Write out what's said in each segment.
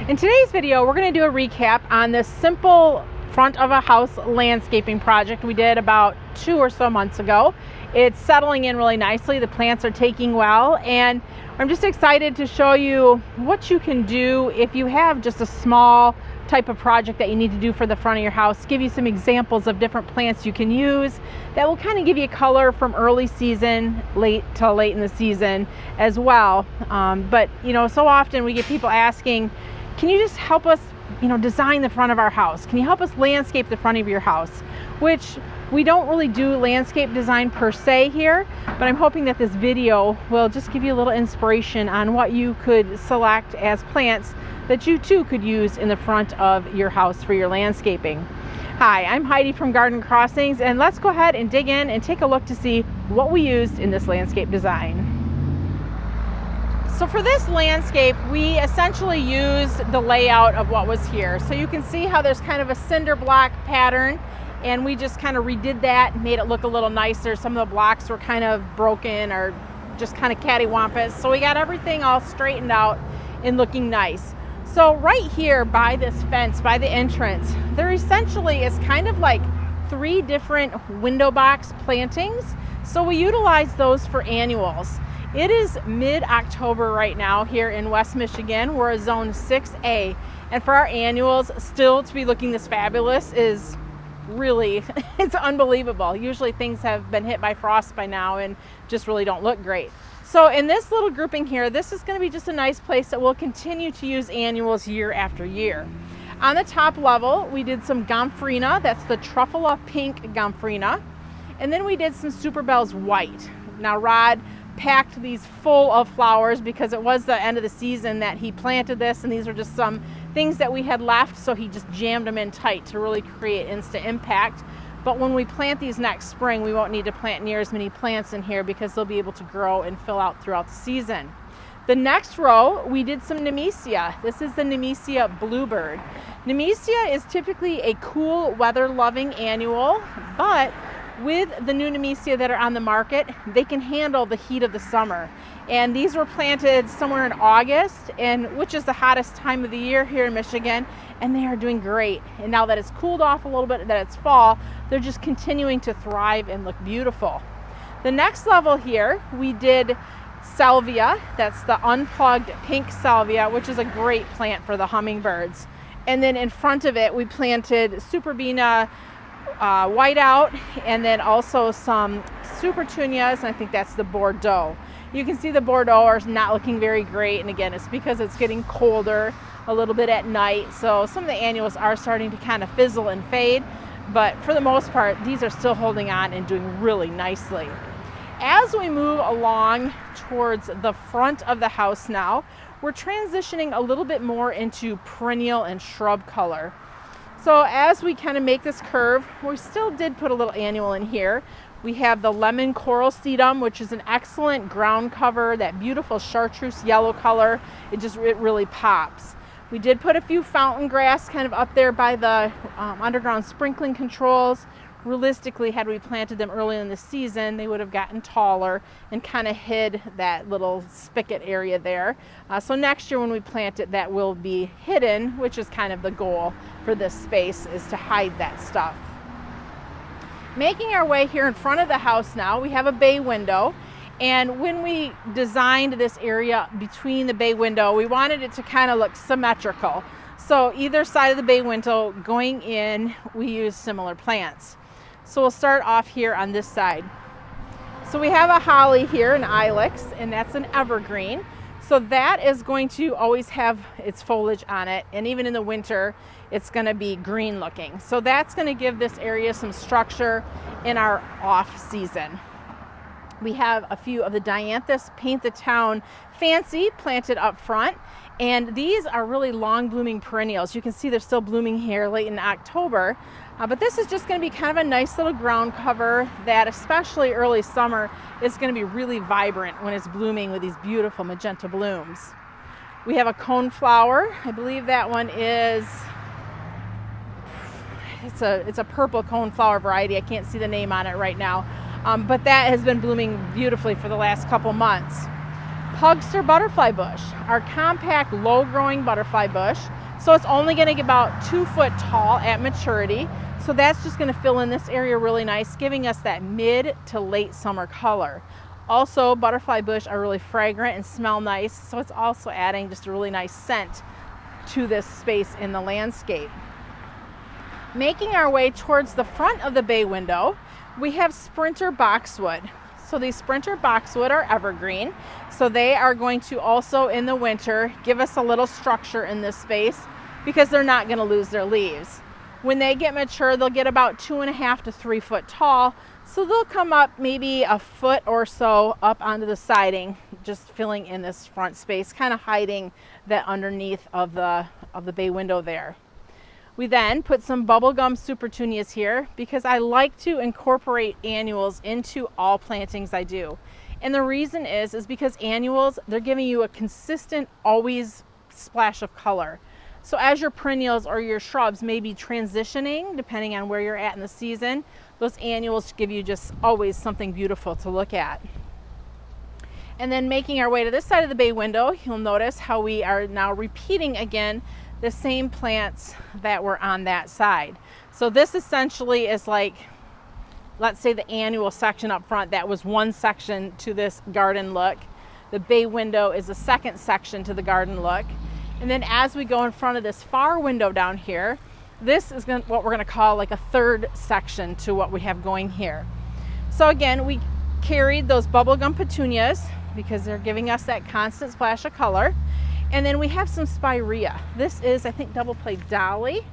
In today's video, we're going to do a recap on this simple front of a house landscaping project we did about 2 or so months ago. It's settling in really nicely. The plants are taking well, and I'm just excited to show you what you can do if you have just a small type of project that you need to do for the front of your house. Give you some examples of different plants you can use that will kind of give you color from early season late in the season as well. But so often we get people asking, can you just help us design the front of our house? Can you help us landscape the front of your house? Which we don't really do landscape design per se here, but I'm hoping that this video will just give you a little inspiration on what you could select as plants that you too could use in the front of your house for your landscaping. Hi, I'm Heidi from Garden Crossings, and let's go ahead and dig in and take a look to see what we used in this landscape design. So for this landscape, we essentially used the layout of what was here. So you can see how there's kind of a cinder block pattern, and we just kind of redid that and made it look a little nicer. Some of the blocks were kind of broken or just kind of cattywampus. So we got everything all straightened out and looking nice. So right here by this fence, by the entrance, there essentially is kind of like 3 different window box plantings. So we utilize those for annuals. It is mid-October right now here in West Michigan. We're a zone 6A, and for our annuals still to be looking this fabulous is really, it's unbelievable. Usually things have been hit by frost by now and just really don't look great. So in this little grouping here, this is going to be just a nice place that we'll continue to use annuals year after year. On the top level, we did some Gomphrena, that's the Truffula Pink Gomphrena, and then we did some Superbells White. Now Rod packed these full of flowers because it was the end of the season that he planted this, and these were just some things that we had left, so he just jammed them in tight to really create instant impact. But when we plant these next spring, we won't need to plant near as many plants in here because they'll be able to grow and fill out throughout the season. The next row, we did some Nemesia. This is the Nemesia Bluebird. Nemesia is typically a cool weather loving annual, but with the new Nemesia that are on the market, they can handle the heat of the summer. And these were planted somewhere in August, which is the hottest time of the year here in Michigan, and they are doing great. And now that it's cooled off a little bit, that it's fall, they're just continuing to thrive and look beautiful. The next level here, we did Salvia. That's the unplugged pink Salvia, which is a great plant for the hummingbirds. And then in front of it, we planted Superbena Whiteout, and then also some Supertunias, and I think that's the Bordeaux. You can see the Bordeaux are not looking very great, and again, it's because it's getting colder a little bit at night, so some of the annuals are starting to kind of fizzle and fade, but for the most part, these are still holding on and doing really nicely. As we move along towards the front of the house now, we're transitioning a little bit more into perennial and shrub color. So as we kind of make this curve, we still did put a little annual in here. We have the lemon coral sedum, which is an excellent ground cover, that beautiful chartreuse yellow color. It really pops. We did put a few fountain grass kind of up there by the underground sprinkling controls. Realistically, had we planted them early in the season, they would have gotten taller and kind of hid that little spigot area there. So next year when we plant it, that will be hidden, which is kind of the goal for this space, is to hide that stuff. Making our way here in front of the house now, we have a bay window. And when we designed this area between the bay window, we wanted it to kind of look symmetrical. So either side of the bay window going in, we use similar plants. So we'll start off here on this side. So we have a holly here, an ilex, and that's an evergreen. So that is going to always have its foliage on it, and even in the winter, it's going to be green looking. So that's going to give this area some structure in our off season. We have a few of the Dianthus Paint the Town Fancy planted up front, and these are really long blooming perennials. You can see they're still blooming here late in October, but this is just going to be kind of a nice little ground cover that, especially early summer, is going to be really vibrant when it's blooming with these beautiful magenta blooms. We have a coneflower. I believe that one is, it's a purple coneflower variety. I can't see the name on it right now. But that has been blooming beautifully for the last couple months. Pugster butterfly bush, our compact, low-growing butterfly bush. So it's only going to get about 2 foot tall at maturity. So that's just going to fill in this area really nice, giving us that mid to late summer color. Also, butterfly bush are really fragrant and smell nice, so it's also adding just a really nice scent to this space in the landscape. Making our way towards the front of the bay window, we have sprinter boxwood. So these sprinter boxwood are evergreen, so they are going to also in the winter give us a little structure in this space because they're not going to lose their leaves. When they get mature, they'll get about 2.5 to 3 foot tall, so they'll come up maybe a foot or so up onto the siding, just filling in this front space, kind of hiding that underneath of the bay window there. We then put some bubblegum supertunias here because I like to incorporate annuals into all plantings I do. And the reason is because annuals, they're giving you a consistent, always splash of color. So as your perennials or your shrubs may be transitioning, depending on where you're at in the season, those annuals give you just always something beautiful to look at. And then making our way to this side of the bay window, you'll notice how we are now repeating again the same plants that were on that side. So this essentially is like, let's say the annual section up front, that was one section to this garden look. The bay window is the second section to the garden look. And then as we go in front of this far window down here, this is what we're going to call like a third section to what we have going here. So again, we carried those bubblegum petunias because they're giving us that constant splash of color. And then we have some spirea. This is, I think, double play dolly.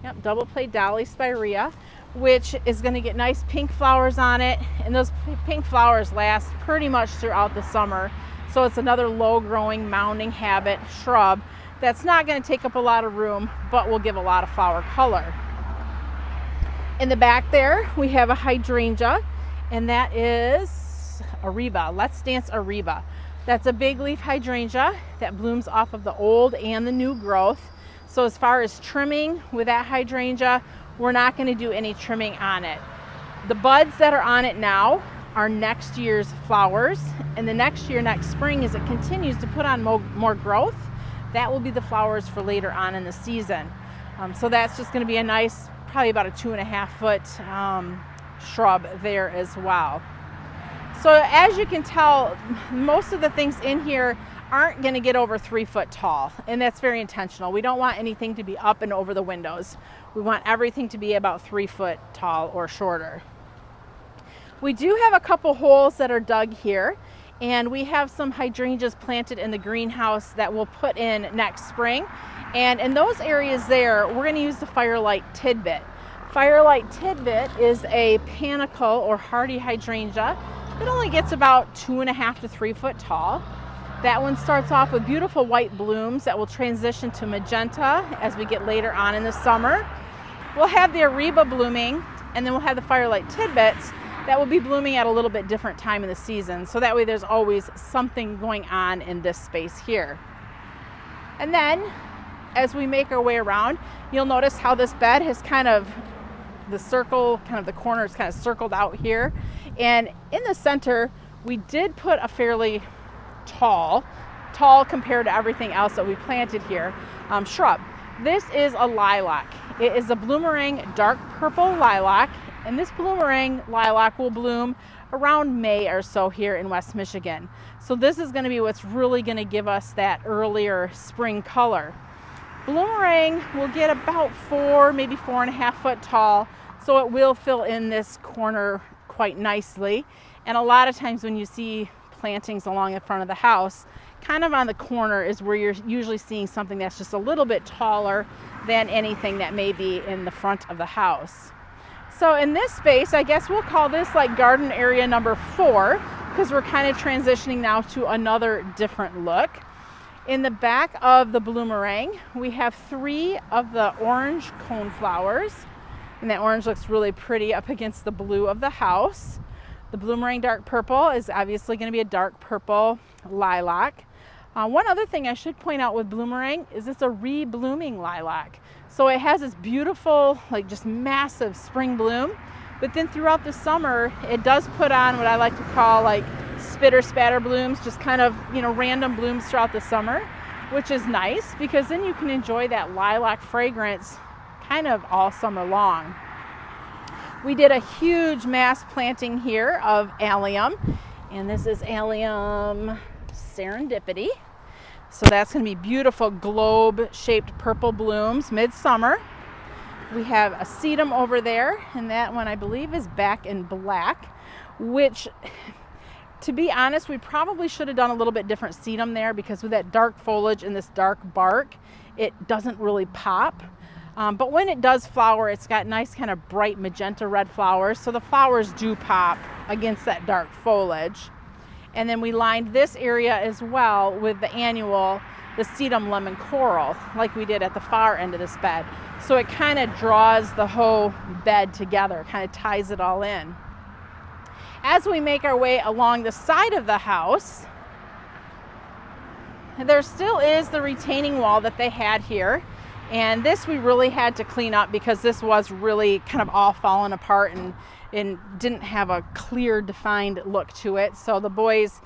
Yep, double play dolly spirea, which is going to get nice pink flowers on it. And those pink flowers last pretty much throughout the summer. So it's another low growing mounding habit shrub that's not going to take up a lot of room, but will give a lot of flower color. In the back there, we have a hydrangea, and that is Ariba. Let's Dance Ariba. That's a big leaf hydrangea that blooms off of the old and the new growth. So as far as trimming with that hydrangea, we're not going to do any trimming on it. The buds that are on it now are next year's flowers, and the next year, next spring, as it continues to put on more growth, that will be the flowers for later on in the season. So that's just going to be a nice, probably about a 2.5 foot shrub there as well. So as you can tell, most of the things in here aren't going to get over 3 foot tall, and that's very intentional. We don't want anything to be up and over the windows. We want everything to be about 3 foot tall or shorter. We do have a couple holes that are dug here, and we have some hydrangeas planted in the greenhouse that we'll put in next spring. And in those areas there, we're going to use the Firelight Tidbit. Firelight Tidbit is a panicle or hardy hydrangea. It only gets about 2.5 to 3 foot tall. That one starts off with beautiful white blooms that will transition to magenta as we get later on in the summer. We'll have the Ariba blooming, and then we'll have the Firelight Tidbits that will be blooming at a little bit different time in the season. So that way there's always something going on in this space here. And then as we make our way around, you'll notice how this bed has kind of, the circle, kind of the corners kind of circled out here. And in the center, we did put a fairly tall compared to everything else that we planted here, shrub. This is a lilac. It is a bloomerang dark purple lilac, and this bloomerang lilac will bloom around May or so here in West Michigan. So this is going to be what's really going to give us that earlier spring color. Bloomerang will get about 4, maybe 4.5 foot tall, so it will fill in this corner quite nicely. And a lot of times when you see plantings along the front of the house, kind of on the corner is where you're usually seeing something that's just a little bit taller than anything that may be in the front of the house. So in this space, I guess we'll call this like garden area number 4, because we're kind of transitioning now to another different look. In the back of the bloomerang, we have 3 of the orange cone flowers, and that orange looks really pretty up against the blue of the house. The bloomerang dark purple is obviously going to be a dark purple lilac. One other thing I should point out with bloomerang is it's a re-blooming lilac. So it has this beautiful, like just massive spring bloom, but then throughout the summer, it does put on what I like to call like bitter spatter blooms, just kind of, you know, random blooms throughout the summer, which is nice because then you can enjoy that lilac fragrance kind of all summer long. We did a huge mass planting here of allium, and this is allium serendipity. So that's going to be beautiful globe-shaped purple blooms midsummer. We have a sedum over there, and that one I believe is back in black, which, to be honest, we probably should have done a little bit different sedum there, because with that dark foliage and this dark bark, it doesn't really pop. But when it does flower, it's got nice kind of bright magenta red flowers, so the flowers do pop against that dark foliage. And then we lined this area as well with the annual, the sedum lemon coral, like we did at the far end of this bed. So it kind of draws the whole bed together, kind of ties it all in. As we make our way along the side of the house, there still is the retaining wall that they had here. And this we really had to clean up because this was really kind of all falling apart and didn't have a clear, defined look to it. So the boys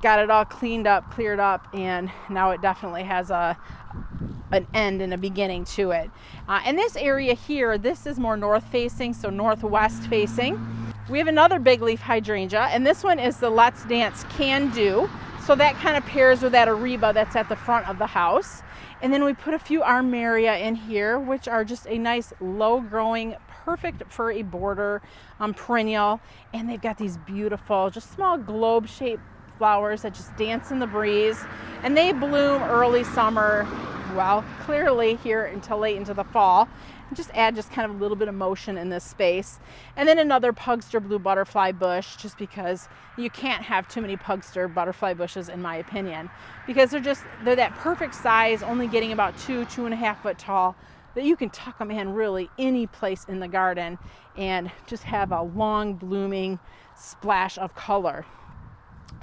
got it all cleaned up, cleared up, and now it definitely has an end and a beginning to it. And this area here, this is more north facing, so northwest facing. We have another big leaf hydrangea, and this one is the Let's Dance Can Do. So that kind of pairs with that Ariba that's at the front of the house. And then we put a few armeria in here, which are just a nice low growing, perfect for a border perennial. And they've got these beautiful, just small globe shaped flowers that just dance in the breeze. And they bloom early summer, well, clearly here until late into the fall. And just add just kind of a little bit of motion in this space. And then another Pugster blue butterfly bush, just because you can't have too many Pugster butterfly bushes, in my opinion, because they're that perfect size, only getting about 2.5 foot tall, that you can tuck them in really any place in the garden and just have a long blooming splash of color.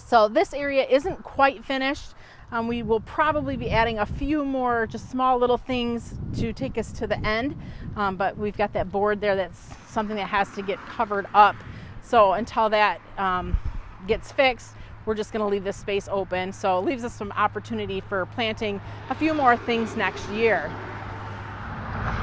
So this area isn't quite finished. We will probably be adding a few more just small little things to take us to the end, but we've got that board there that's something that has to get covered up. So until that gets fixed, we're just going to leave this space open. So it leaves us some opportunity for planting a few more things next year.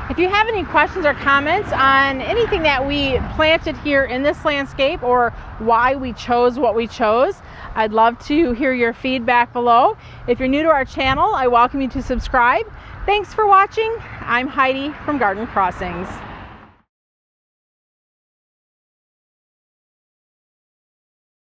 If you have any questions or comments on anything that we planted here in this landscape, or why we chose what we chose, I'd love to hear your feedback below. If you're new to our channel, I welcome you to subscribe. Thanks for watching. I'm Heidi from Garden Crossings.